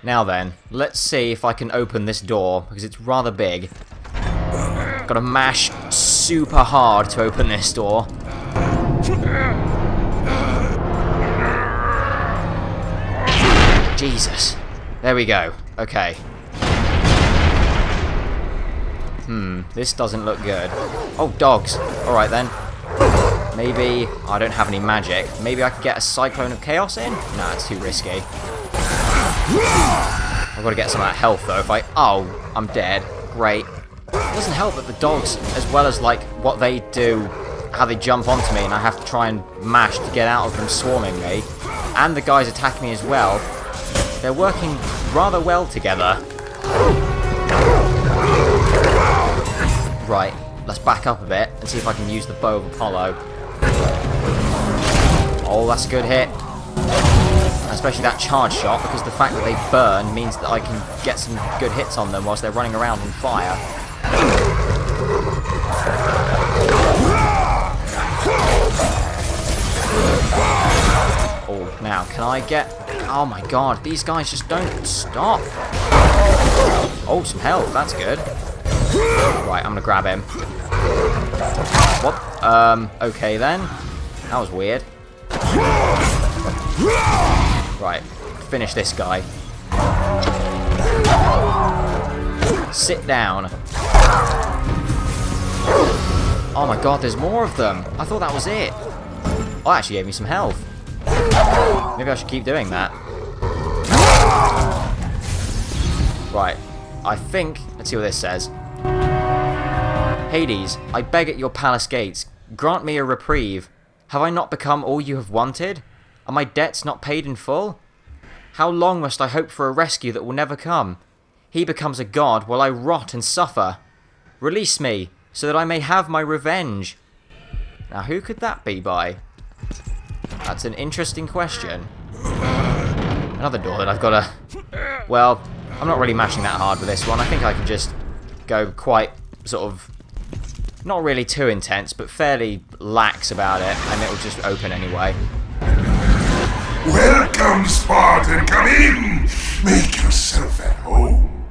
Now then, let's see if I can open this door, because it's rather big. Gotta mash super hard to open this door. Jesus. There we go. Okay. This doesn't look good. Oh, dogs. Alright then. Maybe I don't have any magic. Maybe I could get a Cyclone of Chaos in? Nah, it's too risky. I've got to get some of that health though. If I... Oh, I'm dead. Great. It doesn't help that the dogs, as well as like what they do, how they jump onto me and I have to try and mash to get out of them swarming me, and the guys attack me as well, they're working rather well together. Right, let's back up a bit and see if I can use the Bow of Apollo. Oh, that's a good hit. Especially that charge shot, because the fact that they burn means that I can get some good hits on them whilst they're running around on fire. Oh, now, can I get... Oh my god, these guys just don't stop. Oh, some health, that's good. Right, I'm gonna grab him. What? Okay then. That was weird. Right, finish this guy. Sit down. Oh my god, there's more of them. I thought that was it. Oh, it actually gave me some health. Maybe I should keep doing that. Right, I think... Let's see what this says. Hades, I beg at your palace gates, grant me a reprieve. Have I not become all you have wanted? Are my debts not paid in full? How long must I hope for a rescue that will never come? He becomes a god while I rot and suffer. Release me, so that I may have my revenge. Now, who could that be by? That's an interesting question. Another door that I've got to... Well, I'm not really mashing that hard with this one. I think I can just go quite sort of... Not really too intense, but fairly lax about it, and it'll just open anyway. Welcome, Spartan. Come in. Make yourself at home.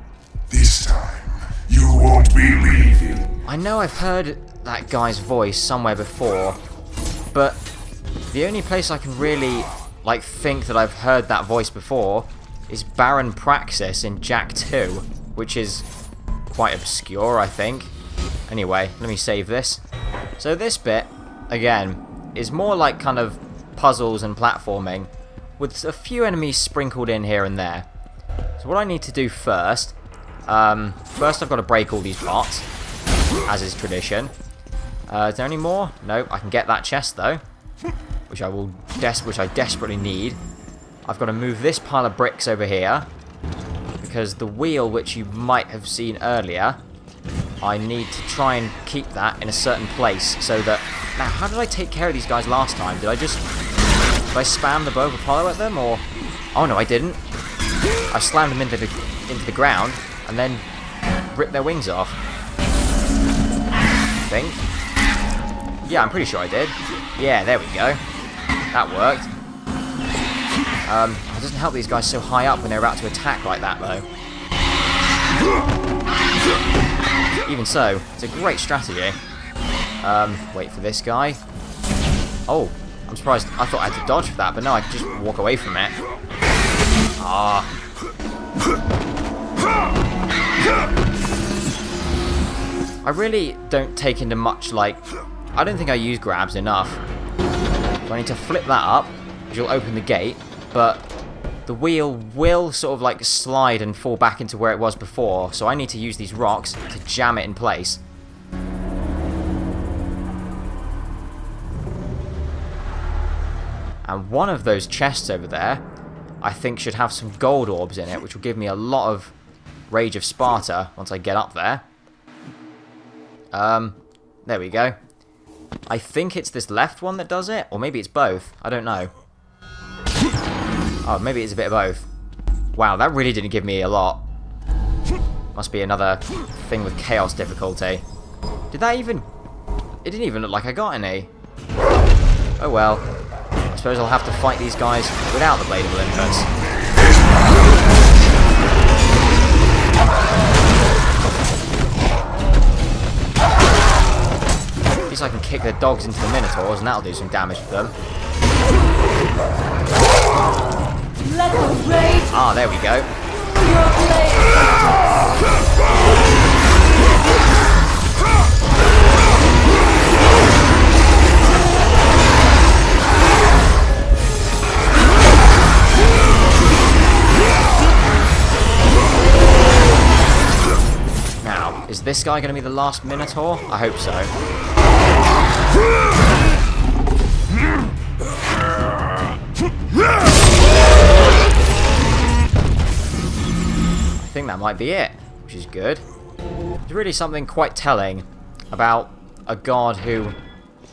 This time, you won't be leaving. I know I've heard that guy's voice somewhere before, but the only place I can really like think that I've heard that voice before is Baron Praxis in Jak 2, which is quite obscure, I think. Anyway, let me save this. So this bit, again, is more like kind of puzzles and platforming, with a few enemies sprinkled in here and there. So what I need to do first, first I've got to break all these pots, as is tradition. Is there any more? Nope, I can get that chest though, which I desperately need. I've got to move this pile of bricks over here, because the wheel, which you might have seen earlier, I need to try and keep that in a certain place, so that... Now, how did I take care of these guys last time? Did I spam the Bow of Apollo at them, or... Oh no, I didn't. I slammed them into the ground, and then ripped their wings off. I think. Yeah, I'm pretty sure I did. Yeah, there we go. That worked. It doesn't help these guys so high up when they're about to attack like that, though. Even so, it's a great strategy. Wait for this guy. Oh, I'm surprised. I thought I had to dodge for that, but no, I could just walk away from it. Ah. I really don't take into much, like... I don't think I use grabs enough. So I need to flip that up, which will open the gate, but the wheel will sort of like slide and fall back into where it was before, so I need to use these rocks to jam it in place. And one of those chests over there, I think should have some gold orbs in it, which will give me a lot of Rage of Sparta once I get up there. There we go. I think it's this left one that does it, or maybe it's both. I don't know. Oh, maybe it's a bit of both. Wow, that really didn't give me a lot. Must be another thing with chaos difficulty. Did that even... It didn't even look like I got any. Oh well. I suppose I'll have to fight these guys without the Blade of Olympus. kick the dogs into the Minotaurs, and that'll do some damage to them. Ah, there we go. Now, is this guy going to be the last Minotaur? I hope so. I think that might be it, which is good. There's really something quite telling about a god who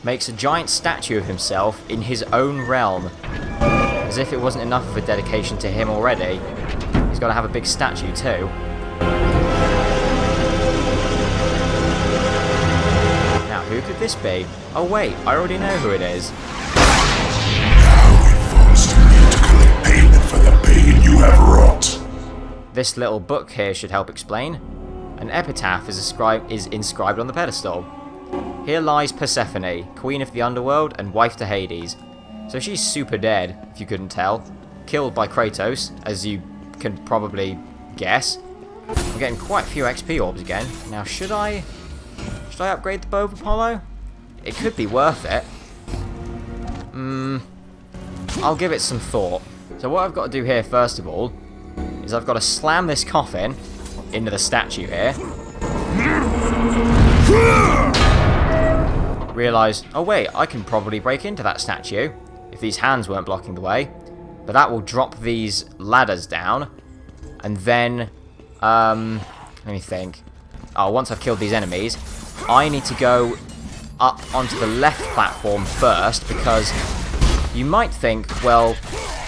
makes a giant statue of himself in his own realm. As if it wasn't enough of a dedication to him already. He's got to have a big statue too. Now, who could this be? Oh wait, I already know who it is. Now it falls to me to collect payment for the pain you have wrought. This little book here should help explain. An epitaph is inscribed on the pedestal. Here lies Persephone, queen of the Underworld and wife to Hades. So she's super dead, if you couldn't tell. Killed by Kratos, as you can probably guess. I'm getting quite a few XP orbs again. Now, should I upgrade the bow of Apollo? It could be worth it. I'll give it some thought. So what I've got to do here, first of all, is I've got to slam this coffin into the statue here. Realise, oh wait, I can probably break into that statue if these hands weren't blocking the way. But that will drop these ladders down. And then, let me think. Oh, once I've killed these enemies, I need to go up onto the left platform first, because you might think, well,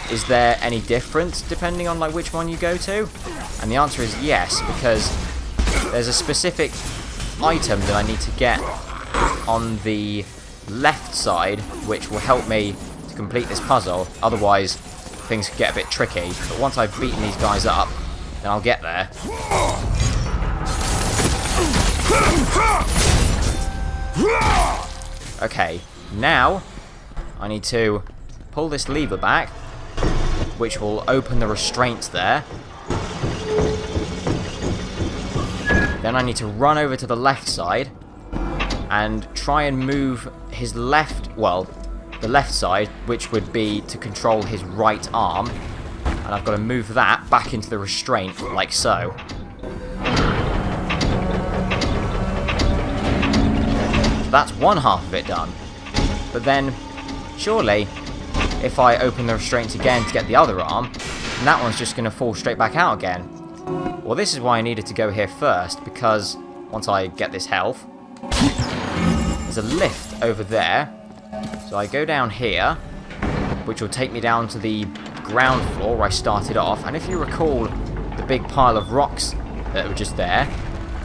is there any difference depending on like which one you go to? And the answer is yes, because there's a specific item that I need to get on the left side, which will help me to complete this puzzle. Otherwise, things could get a bit tricky. But once I've beaten these guys up, then I'll get there. Okay, now I need to pull this lever back, which will open the restraints there. Then I need to run over to the left side and try and move his left, well, the left side, which would be to control his right arm. And I've got to move that back into the restraint, like so. That's one half of it done. But then, surely, if I open the restraints again to get the other arm, then that one's just going to fall straight back out again. Well, this is why I needed to go here first, because once I get this health, there's a lift over there. So I go down here, which will take me down to the ground floor where I started off. And if you recall the big pile of rocks that were just there,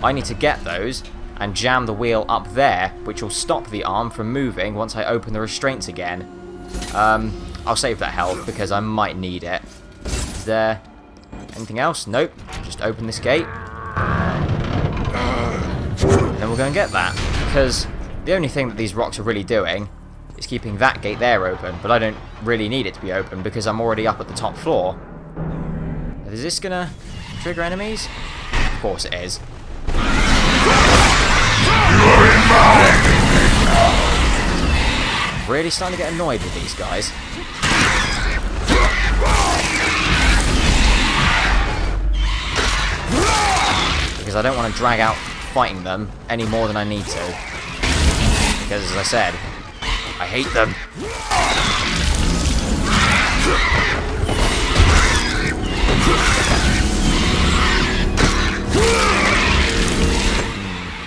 I need to get those and jam the wheel up there, which will stop the arm from moving once I open the restraints again. I'll save that health because I might need it. Is there anything else? Nope. Just open this gate. And then we'll go and get that. Because the only thing that these rocks are really doing is keeping that gate there open, but I don't really need it to be open because I'm already up at the top floor. Is this gonna trigger enemies? Of course it is. Really starting to get annoyed with these guys. Because I don't want to drag out fighting them any more than I need to. Because as I said, I hate them.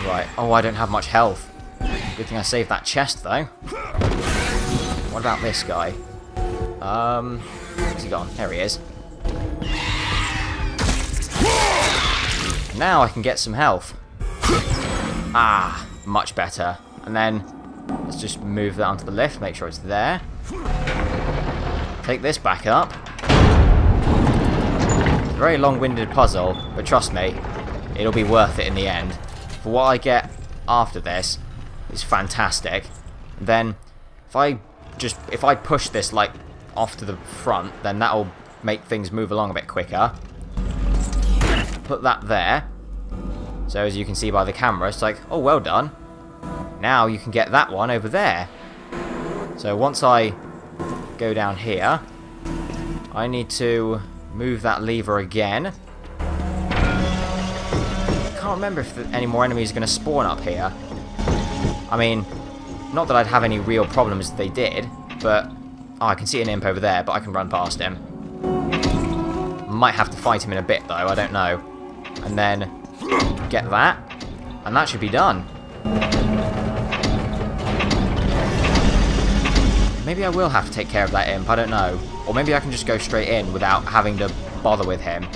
Right. Oh, I don't have much health. Good thing I saved that chest, though. What about this guy? Where's he gone? There he is. Now I can get some health. Ah, much better. And then let's just move that onto the lift, make sure it's there. Take this back up. It's a very long-winded puzzle, but trust me, it'll be worth it in the end. For what I get after this is fantastic. Then if I push this like off to the front, then that'll make things move along a bit quicker. Put that there. So as you can see by the camera, it's like, oh, well done. Now you can get that one over there. So once I go down here, I need to move that lever again. Can't remember if any more enemies are going to spawn up here. I mean, not that I'd have any real problems if they did, but... Oh, I can see an imp over there, but I can run past him. Might have to fight him in a bit, though, I don't know. And then get that, and that should be done. Maybe I will have to take care of that imp, I don't know. Or maybe I can just go straight in without having to bother with him.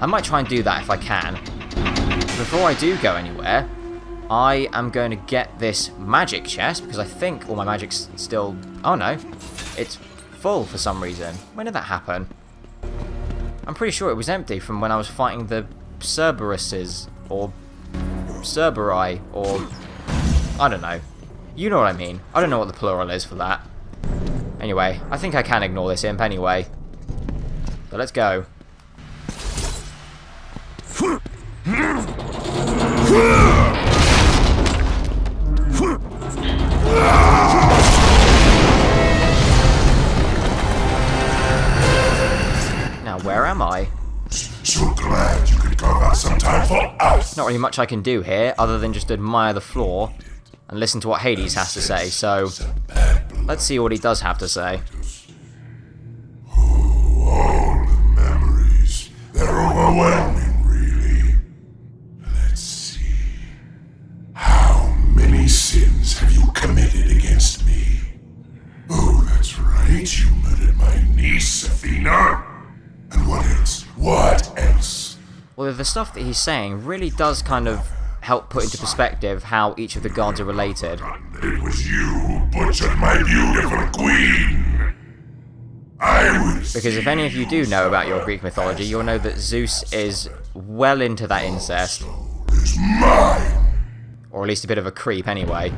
I might try and do that if I can. Before I do go anywhere, I am going to get this magic chest, because I think all my magic's still... Oh no, it's full for some reason. When did that happen? I'm pretty sure it was empty from when I was fighting the Cerberuses, or Cerberi, or... I don't know. You know what I mean. I don't know what the plural is for that. Anyway, I think I can ignore this imp anyway. So let's go. Now, where am I? So glad you could carve out some time for us. Not really much I can do here, other than just admire the floor and listen to what Hades has to say, so let's see what he does have to say. Oh, all the memories. They're overwhelming, really. Let's see. How many sins have you committed against me? Oh, that's right. You murdered my niece, Athena. And what else? What else? Well, the stuff that he's saying really does kind of help put into perspective how each of the gods are related. It was you who butchered my beautiful queen. I was... Because if any of you do know about your Greek mythology, you'll know that Zeus is well into that incest. It's mine. Or at least a bit of a creep anyway.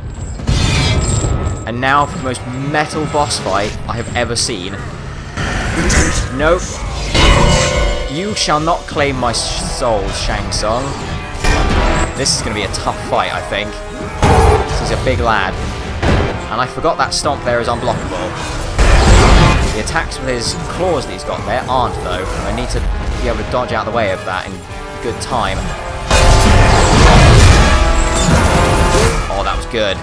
And now for the most metal boss fight I have ever seen. Nope. You shall not claim my soul, Shang Tsung. This is going to be a tough fight, I think. He's a big lad. And I forgot that stomp there is unblockable. The attacks with his claws that he's got there aren't, though. I need to be able to dodge out of the way of that in good time. Oh, that was good.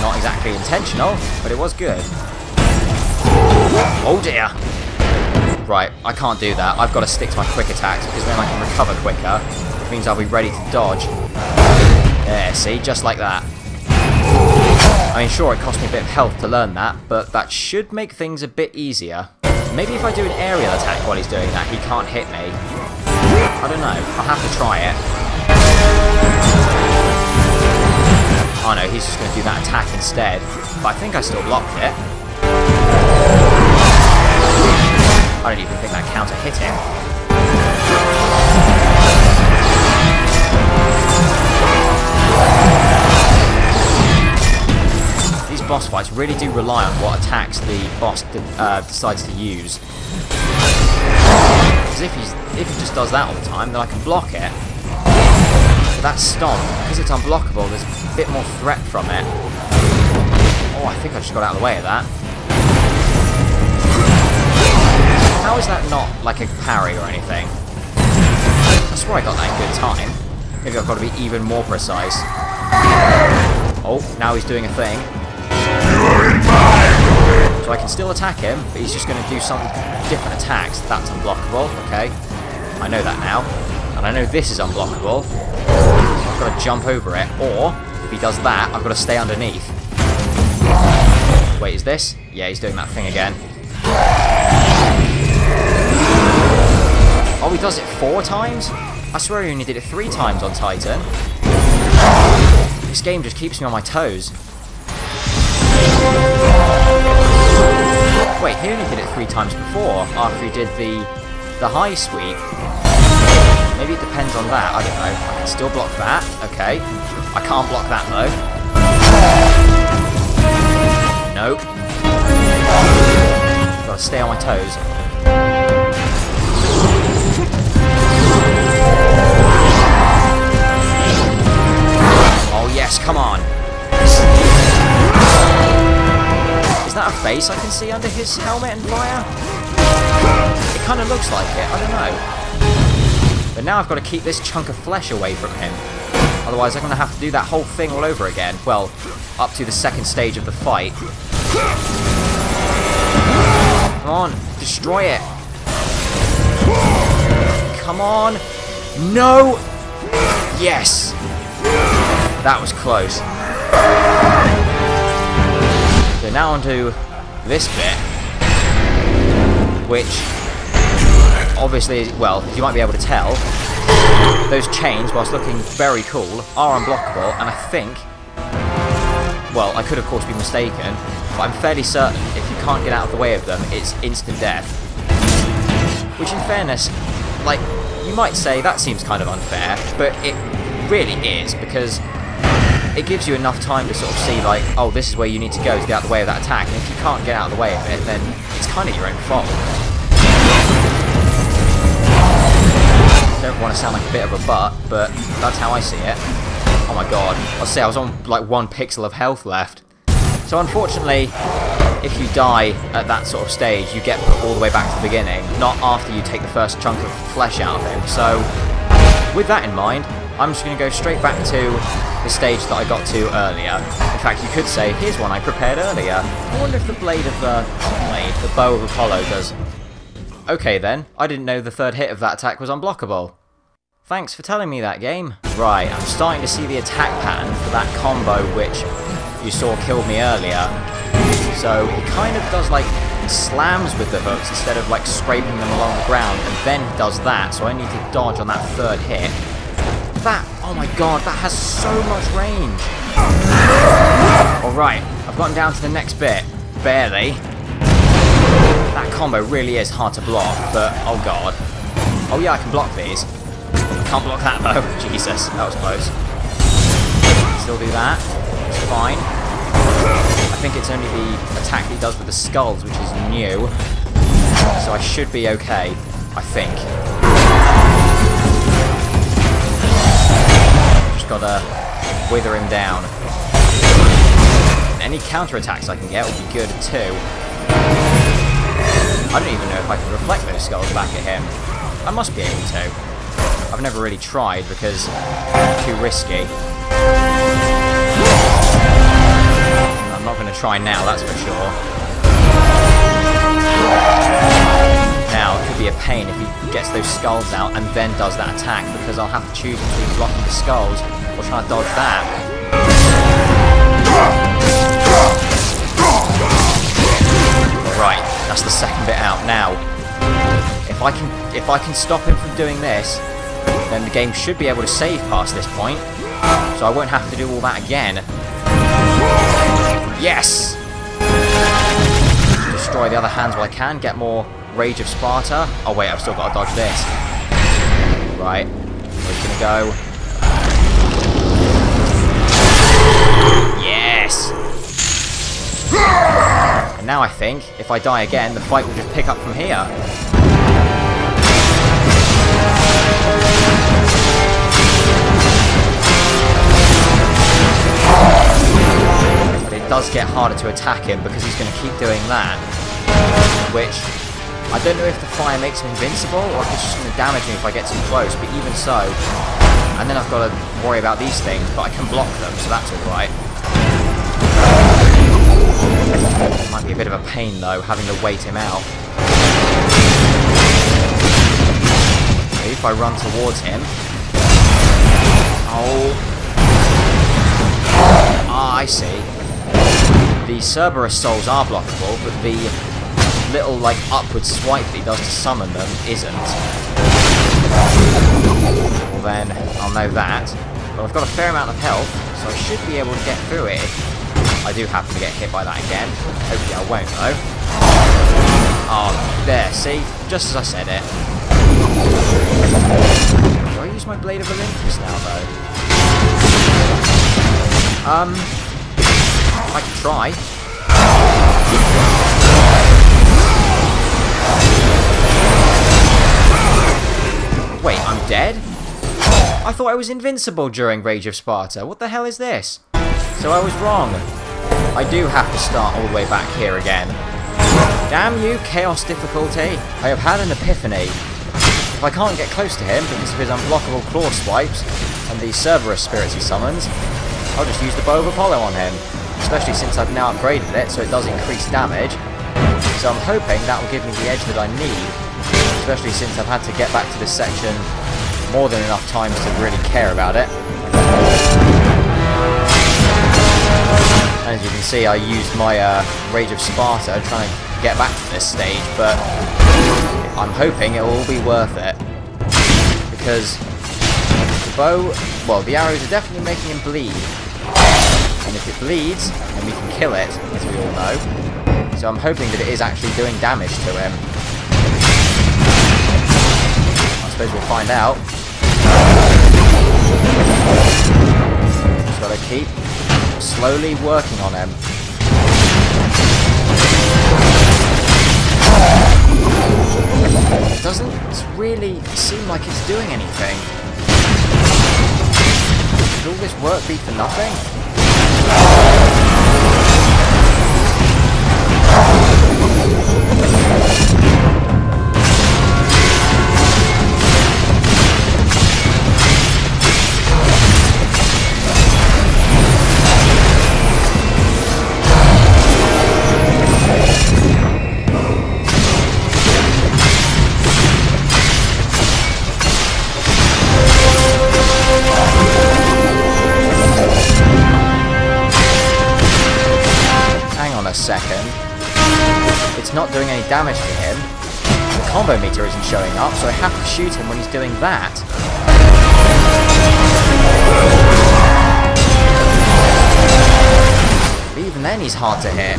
Not exactly intentional, but it was good. Oh dear. Right, I can't do that. I've got to stick to my quick attacks, because then I can recover quicker. Which means I'll be ready to dodge. There, see? Just like that. I mean, sure, it cost me a bit of health to learn that, but that should make things a bit easier. Maybe if I do an aerial attack while he's doing that, he can't hit me. I don't know. I'll have to try it. Oh no, he's just going to do that attack instead. But I think I still blocked it. I don't even think that counter hit him. These boss fights really do rely on what attacks the boss decides to use. Because if he just does that all the time, then I can block it. But that stomp, because it's unblockable, there's a bit more threat from it. Oh, I think I just got out of the way of that. How is that not like a parry or anything? I swear I got that in good time. Maybe I've got to be even more precise. Oh, now he's doing a thing. So I can still attack him, but he's just going to do some different attacks. That's unblockable, okay. I know that now. And I know this is unblockable. So I've got to jump over it, or if he does that, I've got to stay underneath. Wait, is this? Yeah, he's doing that thing again. Oh, he does it 4 times? I swear he only did it 3 times on Titan. This game just keeps me on my toes. Wait, he only did it 3 times before, after he did the high sweep. Maybe it depends on that, I don't know. I can still block that, okay. I can't block that though. Nope. Gotta stay on my toes. Oh yes, come on. Is that a face I can see under his helmet and fire? It kind of looks like it, I don't know. But now I've got to keep this chunk of flesh away from him. Otherwise I'm going to have to do that whole thing all over again. Well, up to the second stage of the fight. Come on, destroy it. Come on. No! Yes! That was close. So now on to this bit, which obviously, well, you might be able to tell, those chains, whilst looking very cool, are unblockable, and I think, well, I could of course be mistaken, but I'm fairly certain if you can't get out of the way of them, it's instant death. Which in fairness, like, you might say that seems kind of unfair, but it really is, because it gives you enough time to sort of see, like, oh, this is where you need to go to get out of the way of that attack, and if you can't get out of the way of it, then it's kind of your own fault. I don't want to sound like a bit of a butt, but that's how I see it. Oh my god, I'll say I was on like 1 pixel of health left. So unfortunately, if you die at that sort of stage, you get put all the way back to the beginning, not after you take the first chunk of flesh out of him. So, with that in mind, I'm just going to go straight back to the stage that I got to earlier. In fact, you could say, here's one I prepared earlier. I wonder if the blade of the bow of Apollo does. Okay then, I didn't know the third hit of that attack was unblockable. Thanks for telling me that, game. Right, I'm starting to see the attack pattern for that combo which you saw killed me earlier. So he kind of does like slams with the hooks instead of like scraping them along the ground, and then does that, so I need to dodge on that third hit. That, oh my god, that has so much range. Alright, I've gotten down to the next bit. Barely. That combo really is hard to block, but oh god. Oh yeah, I can block these. Can't block that though. Jesus, that was close. Still do that. It's fine. I think it's only the attack he does with the skulls which is new. So I should be okay, I think. Just gotta wither him down. Any counter-attacks I can get will be good too. I don't even know if I can reflect those skulls back at him. I must be able to. I've never really tried because it's too risky. I'm not going to try now, that's for sure. Now, it could be a pain if he gets those skulls out and then does that attack, because I'll have to choose between blocking the skulls or trying to dodge that. Right, that's the second bit out. Now, if I can stop him from doing this, then the game should be able to save past this point, so I won't have to do all that again. Yes! Destroy the other hands while I can, get more Rage of Sparta. Oh wait, I've still got to dodge this. Right, we're gonna go. Yes! And now I think, if I die again, the fight will just pick up from here. But it does get harder to attack him because he's going to keep doing that. Which, I don't know if the fire makes him invincible or if it's just going to damage me if I get too close, but even so. And then I've got to worry about these things, but I can block them, so that's alright. It might be a bit of a pain though, having to wait him out. Maybe if I run towards him. Oh. Ah, I see. The Cerberus souls are blockable, but the little, like, upward swipe that he does to summon them isn't. Well then, I'll know that. But I've got a fair amount of health, so I should be able to get through it if I do happen to get hit by that again. Hopefully I won't, though. Oh, there, see? Just as I said it. Do I use my Blade of Olympus now, though? I can try. dead? I thought I was invincible during Rage of Sparta. What the hell is this? So I was wrong. I do have to start all the way back here again. Damn you, Chaos difficulty. I have had an epiphany. If I can't get close to him because of his unblockable claw swipes and the Cerberus spirits he summons, I'll just use the Bow of Apollo on him. Especially since I've now upgraded it so it does increase damage. So I'm hoping that will give me the edge that I need. Especially since I've had to get back to this section more than enough times to really care about it. As you can see, I used my Rage of Sparta trying to get back to this stage, but I'm hoping it will all be worth it. Because the bow, well, the arrows are definitely making him bleed. And if it bleeds, then we can kill it, as we all know. So I'm hoping that it is actually doing damage to him. I suppose we'll find out. Just gotta keep slowly working on him. It doesn't really seem like it's doing anything. Should all this work be for nothing? Second. It's not doing any damage to him. The combo meter isn't showing up, so I have to shoot him when he's doing that. But even then he's hard to hit.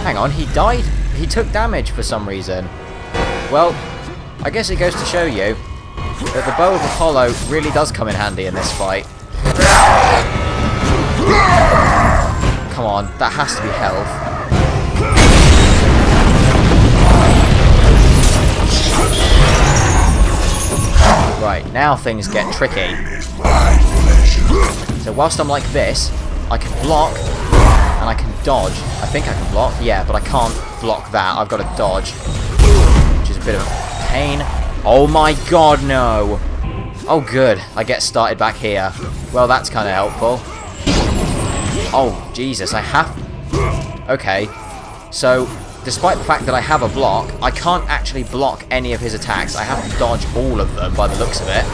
Hang on, he died? He took damage for some reason. Well, I guess it goes to show you that the Bow of Apollo really does come in handy in this fight. Come on, that has to be health. Right, now things get tricky. So whilst I'm like this, I can block and I can dodge. I think I can block, yeah, but I can't block that. I've got to dodge, which is a bit of a pain. Oh my god, no! Oh good, I get started back here. Well, that's kind of helpful. Oh, Jesus, I have... Okay, so, despite the fact that I have a block, I can't actually block any of his attacks. I have to dodge all of them by the looks of it.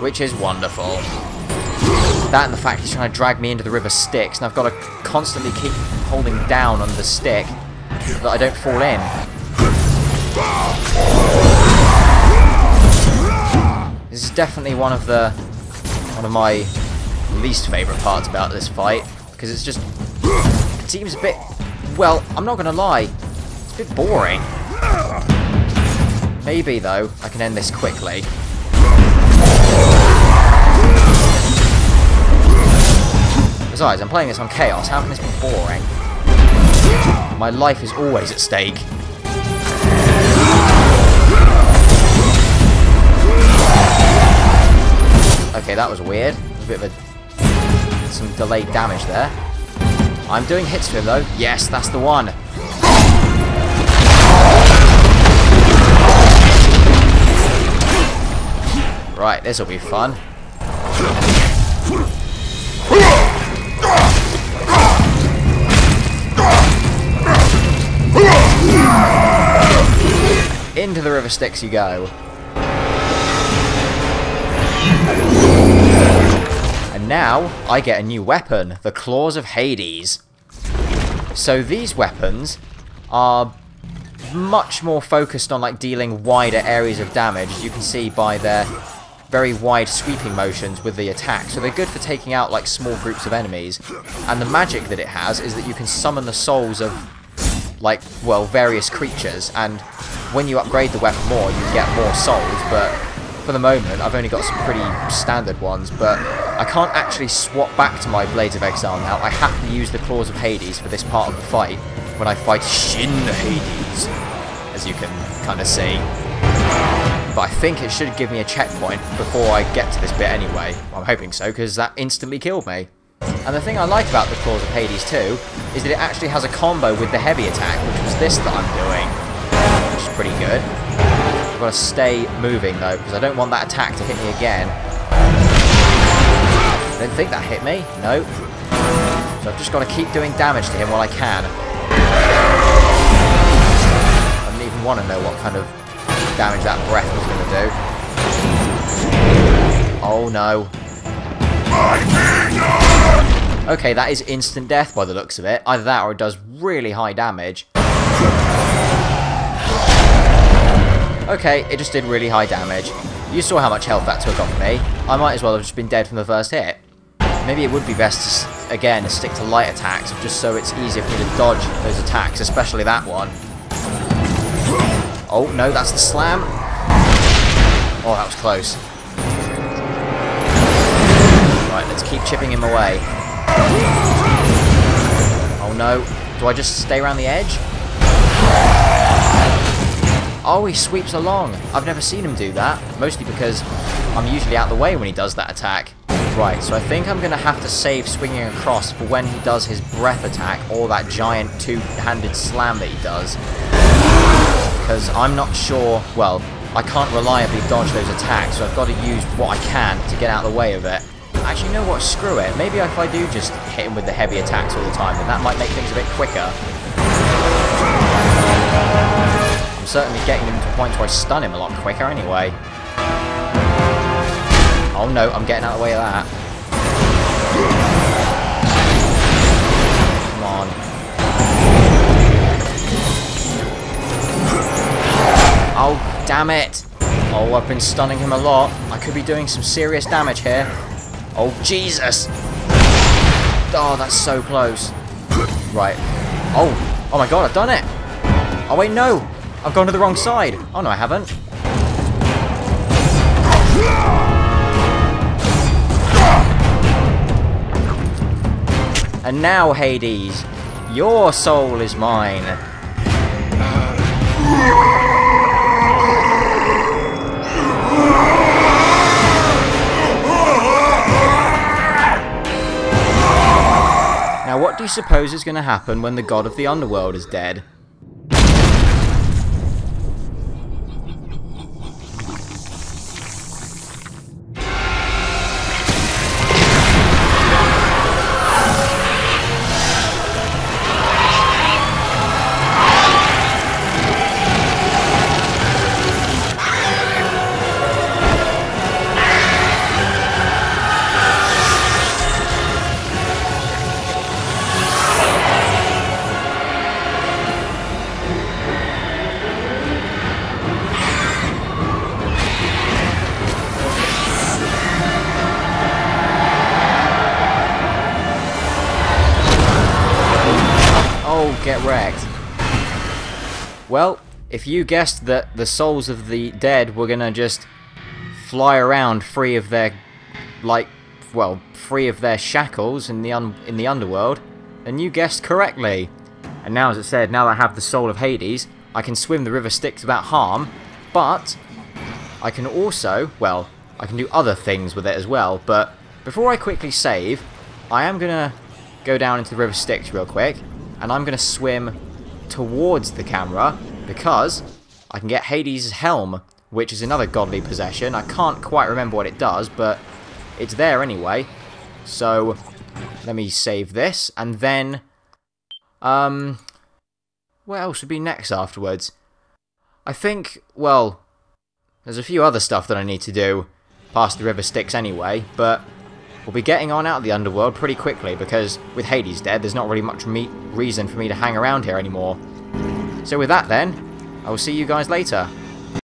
Which is wonderful. That and the fact he's trying to drag me into the river Styx, and I've got to constantly keep holding down on the stick so that I don't fall in. This is definitely one of my least favourite parts about this fight, because it's just, it seems a bit, well, I'm not going to lie, it's a bit boring. Maybe though, I can end this quickly. Besides, I'm playing this on Chaos. How can this be boring? My life is always at stake. Okay, that was weird. There's a bit of some delayed damage there. I'm doing hits to him though. Yes, that's the one. Right, this will be fun. Into the river Styx you go. And now I get a new weapon, the Claws of Hades. So these weapons are much more focused on like dealing wider areas of damage, as you can see by their very wide sweeping motions with the attack. So they're good for taking out like small groups of enemies. And the magic that it has is that you can summon the souls of like, well, various creatures, and when you upgrade the weapon more, you get more souls, but for the moment, I've only got some pretty standard ones, but I can't actually swap back to my Blades of Exile now. I have to use the Claws of Hades for this part of the fight, when I fight Shin Hades, as you can kind of see. But I think it should give me a checkpoint before I get to this bit anyway. I'm hoping so, because that instantly killed me. And the thing I like about the Claws of Hades too, is that it actually has a combo with the heavy attack, which was this that I'm doing, which is pretty good. I've got to stay moving though, because I don't want that attack to hit me again. I don't think that hit me. No. So I've just got to keep doing damage to him while I can. I don't even want to know what kind of damage that breath was going to do. Oh no. Okay, that is instant death by the looks of it. Either that or it does really high damage. Okay, it just did really high damage. You saw how much health that took off me. I might as well have just been dead from the first hit. Maybe it would be best to, again, stick to light attacks, just so it's easier for me to dodge those attacks, especially that one. Oh, no, that's the slam. Oh, that was close. Right, let's keep chipping him away. Oh, no. Do I just stay around the edge? Oh, he sweeps along. I've never seen him do that, mostly because I'm usually out of the way when he does that attack. Right, so I think I'm going to have to save swinging across for when he does his breath attack, or that giant two-handed slam that he does. Because I'm not sure, well, I can't reliably dodge those attacks, so I've got to use what I can to get out of the way of it. Actually, you know what, screw it. Maybe if I do just hit him with the heavy attacks all the time, then that might make things a bit quicker. I'm certainly getting him to points where I stun him a lot quicker anyway. Oh no, I'm getting out of the way of that. Come on. Oh, damn it. Oh, I've been stunning him a lot. I could be doing some serious damage here. Oh, Jesus. Oh, that's so close. Right. Oh my god, I've done it. Oh, wait, no. I've gone to the wrong side. Oh, no, I haven't. And now, Hades, your soul is mine. Now, what do you suppose is going to happen when the god of the Underworld is dead? Get wrecked. Well, if you guessed that the souls of the dead were gonna just fly around free of their, free of their shackles in the underworld, then you guessed correctly. And now, as it said, now that I have the soul of Hades, I can swim the river Styx without harm, but I can also, well, I can do other things with it as well. But before I quickly save, I am gonna go down into the river Styx real quick. And I'm going to swim towards the camera, because I can get Hades' helm, which is another godly possession. I can't quite remember what it does, but it's there anyway. So, let me save this, and then, what else would be next afterwards? I think, well, there's a few other stuff that I need to do past the river Styx anyway, but we'll be getting on out of the Underworld pretty quickly, because with Hades dead, there's not really much reason for me to hang around here anymore. So with that then, I will see you guys later.